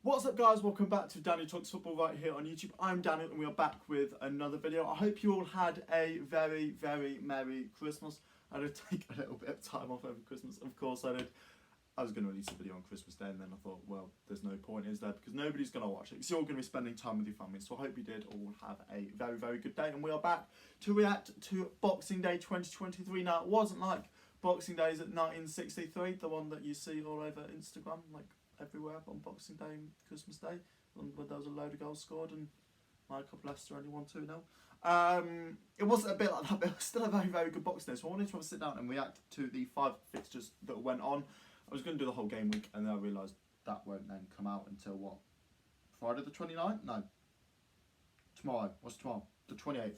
What's up, guys? Welcome back to Danny Talks Football right here on YouTube. I'm Daniel and we are back with another video. I hope you all had a very, very Merry Christmas. I did take a little bit of time off over Christmas, of course I did. I was going to release a video on Christmas Day and then I thought, well, there's no point, is there? Because nobody's going to watch it. Because you're all going to be spending time with your family. So I hope you did all have a very, very good day. And we are back to react to Boxing Day 2023. Now, it wasn't like Boxing Days at 1963, the one that you see all over Instagram, like everywhere on Boxing Day and Christmas Day, when there was a load of goals scored and Michael Leicester only won 2-0. It wasn't a bit like that, but it was still a very, very good Boxing Day. So I wanted to have a sit down and react to the 5 fixtures that went on. I was going to do the whole game week and then I realised that won't then come out until what? Friday the 29th? No. Tomorrow. What's tomorrow? The 28th.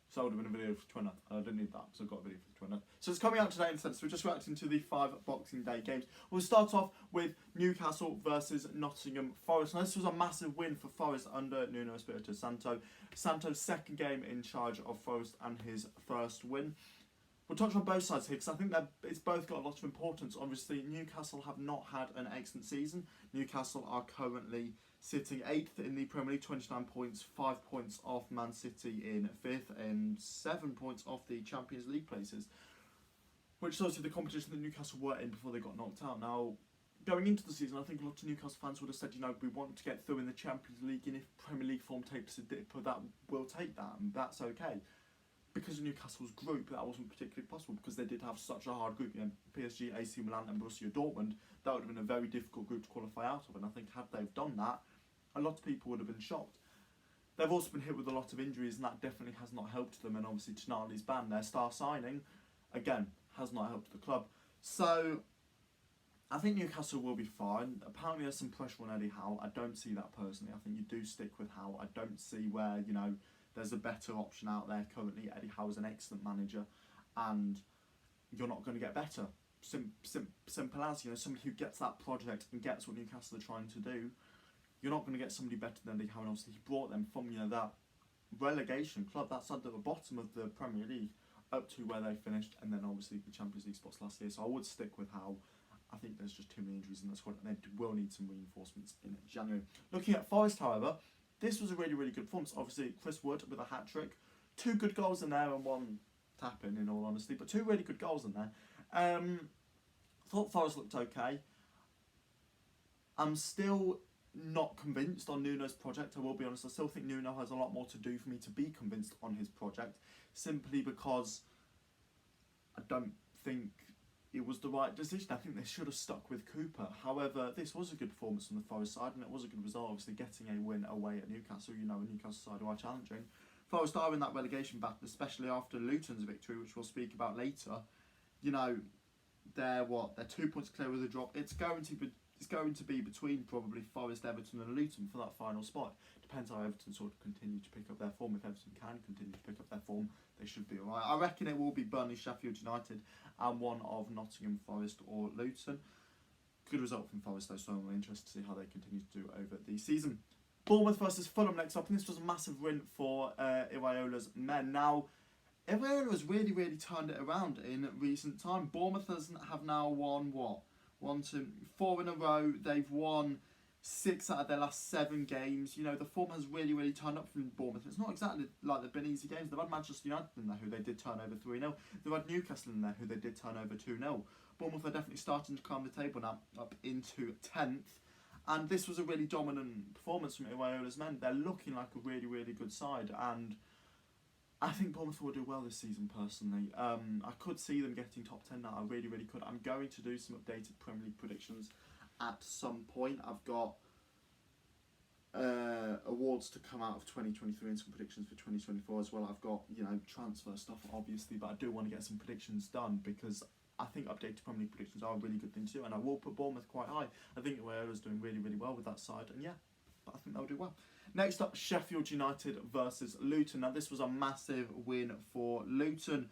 So I would have been a video for 29th. I didn't need that, so I've got a video for the 29th. So it's coming out today instead. So we're just reacting to the 5 Boxing Day games. We'll start off with Newcastle versus Nottingham Forest. Now this was a massive win for Forest under Nuno Espirito Santo. Santo's second game in charge of Forest and his first win. We'll touch on both sides here because I think that it's both got a lot of importance. Obviously, Newcastle have not had an excellent season. Newcastle are currently sitting 8th in the Premier League, 29 points, 5 points off Man City in 5th and 7 points off the Champions League places, which is obviously the competition that Newcastle were in before they got knocked out. Now, going into the season, I think a lot of Newcastle fans would have said, you know, we want to get through in the Champions League, and if Premier League form takes a dip, that we'll take that, and that's okay. Because of Newcastle's group, that wasn't particularly possible because they did have such a hard group. You know, PSG, AC Milan and Borussia Dortmund, that would have been a very difficult group to qualify out of. And I think had they've done that, a lot of people would have been shocked. They've also been hit with a lot of injuries and that definitely has not helped them. And obviously Tonali's ban, their star signing, again, has not helped the club. So I think Newcastle will be fine. Apparently there's some pressure on Eddie Howe. I don't see that personally. I think you do stick with Howe. I don't see where, you know, there's a better option out there currently. Eddie Howe is an excellent manager and you're not going to get better. Simple as, you know, somebody who gets that project and gets what Newcastle are trying to do, you're not going to get somebody better than Eddie Howe. And obviously he brought them from, you know, that relegation club, that's at the bottom of the Premier League, up to where they finished, and then obviously the Champions League spots last year. So I would stick with Howe. I think there's just too many injuries in the squad and they will need some reinforcements in January. Looking at Forest, however, this was a really, really good performance. Obviously, Chris Wood with a hat-trick. 2 good goals in there and 1 tap-in, in all honesty. But 2 really good goals in there. Thought Forest looked okay. I'm still not convinced on Nuno's project, I will be honest. I still think Nuno has a lot more to do for me to be convinced on his project. Simply because I don't think it was the right decision. I think they should have stuck with Cooper. However, this was a good performance from the Forest side and it was a good result, obviously getting a win away at Newcastle. You know, a Newcastle side who are challenging. Forest are in that relegation battle, especially after Luton's victory, which we'll speak about later. You know, they're 2 points clear of the drop. It's going to be between probably Forest, Everton and Luton for that final spot. Depends how Everton sort of continue to pick up their form. If Everton can continue to pick up their form, they should be alright. I reckon it will be Burnley, Sheffield United and one of Nottingham Forest or Luton. Good result from Forest though, so I'm really interested to see how they continue to do over the season. Bournemouth versus Fulham next up, and this was a massive win for Iraola's men. Now, Iraola has really, really turned it around in recent time. Bournemouth have now won, 4 in a row. They've won 6 out of their last 7 games. You know, the form has really, really turned up from Bournemouth. It's not exactly like they've been easy games. They've had Manchester United in there, who they did turn over 3-0. They've had Newcastle in there, who they did turn over 2-0. Bournemouth are definitely starting to climb the table now, up into 10th. And this was a really dominant performance from Iraola's men. They're looking like a really, really good side. And I think Bournemouth will do well this season, personally. I could see them getting top 10 now. I really, really could. I'm going to do some updated Premier League predictions at some point. I've got awards to come out of 2023 and some predictions for 2024 as well. I've got, you know, transfer stuff, obviously, but I do want to get some predictions done because I think updated Premier League predictions are a really good thing to do, and I will put Bournemouth quite high. I think Iraola's doing really, really well with that side, and yeah, but I think they'll do well. Next up, Sheffield United versus Luton. Now, this was a massive win for Luton,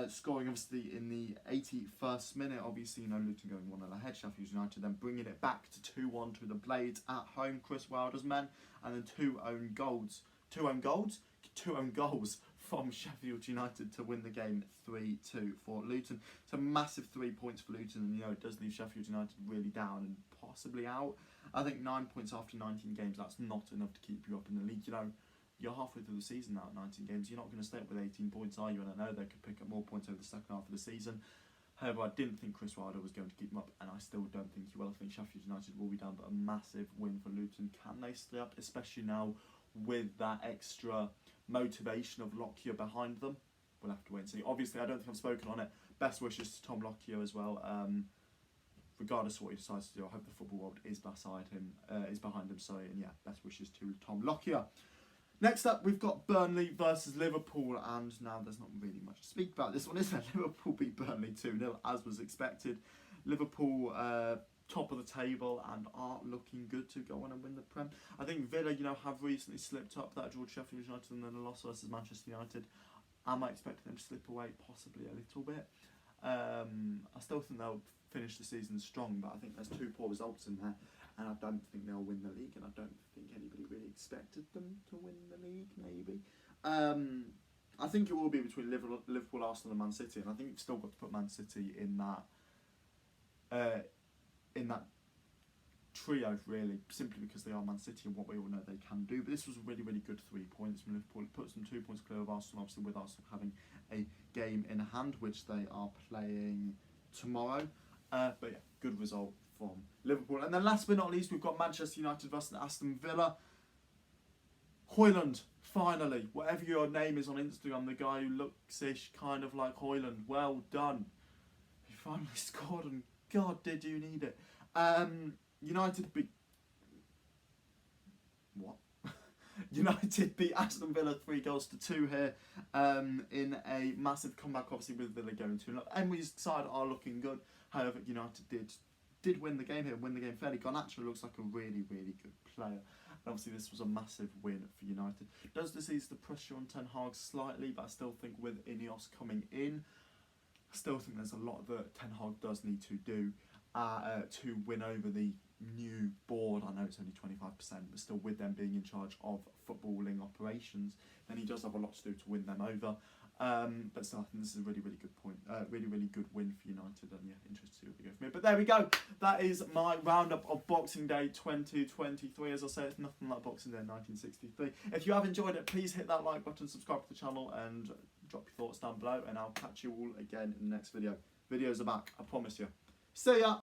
scoring obviously in the 81st minute. Obviously, you know, Luton going 1-0 ahead. Sheffield United then bringing it back to 2-1 to the Blades at home. Chris Wilder's men, and then 2 own goals. 2 own goals? 2 own goals from Sheffield United to win the game 3-2 for Luton. It's a massive 3 points for Luton, and you know, it does leave Sheffield United really down and possibly out. I think 9 points after 19 games, that's not enough to keep you up in the league. You know, you're halfway through the season now at 19 games. You're not going to stay up with 18 points, are you? And I know they could pick up more points over the second half of the season. However, I didn't think Chris Wilder was going to keep them up, and I still don't think he will. I think Sheffield United will be down, but a massive win for Luton. Can they stay up, especially now with that extra motivation of Lockyer behind them? We'll have to wait and see. Obviously, I don't think I've spoken on it. Best wishes to Tom Lockyer as well. Regardless of what he decides to do, I hope the football world is beside him, is behind him. Sorry, and yeah, best wishes to Tom Lockyer. Next up, we've got Burnley versus Liverpool, and now there's not really much to speak about this one, is there? Liverpool beat Burnley 2-0, as was expected. Liverpool top of the table and are looking good to go on and win the Prem. I think Villa, you know, have recently slipped up that George Sheffield United and then a loss versus Manchester United. Am I expecting them to slip away? Possibly a little bit. I still think they'll finish the season strong, but I think there's 2 poor results in there, and I don't think they'll win the league, and I don't think anybody really expected them to win the league, maybe. I think it will be between Liverpool, Arsenal and Man City, and I think you've still got to put Man City in that trio, really, simply because they are Man City and what we all know they can do. But this was a really, really good 3 points from Liverpool. It puts them 2 points clear of Arsenal, obviously with Arsenal having a game in hand, which they are playing tomorrow. But yeah, good result from Liverpool. And then last but not least, we've got Manchester United versus Aston Villa. Højlund, finally, whatever your name is on Instagram, the guy who looks-ish kind of like Højlund, well done. He finally scored, and God, did you need it. United beat... What? United beat Aston Villa 3-2 here in a massive comeback, obviously with Villa going 2-0. Emery's side are looking good. However, United did win the game here, win the game fairly. Garnacho looks like a really, really good player. And obviously this was a massive win for United. Does this ease the pressure on Ten Hag slightly, but I still think with Ineos coming in, I still think there's a lot that Ten Hag does need to do to win over the new board. I know it's only 25%, but still with them being in charge of footballing operations, then he does have a lot to do to win them over. But still, I think this is a really, really good point. Really, really good win for United, and yeah, interested to see what they go from here. But there we go. That is my roundup of Boxing Day 2023. As I say, it's nothing like Boxing Day 1963. If you have enjoyed it, please hit that like button, subscribe to the channel, and drop your thoughts down below. And I'll catch you all again in the next video. Videos are back, I promise you. See ya.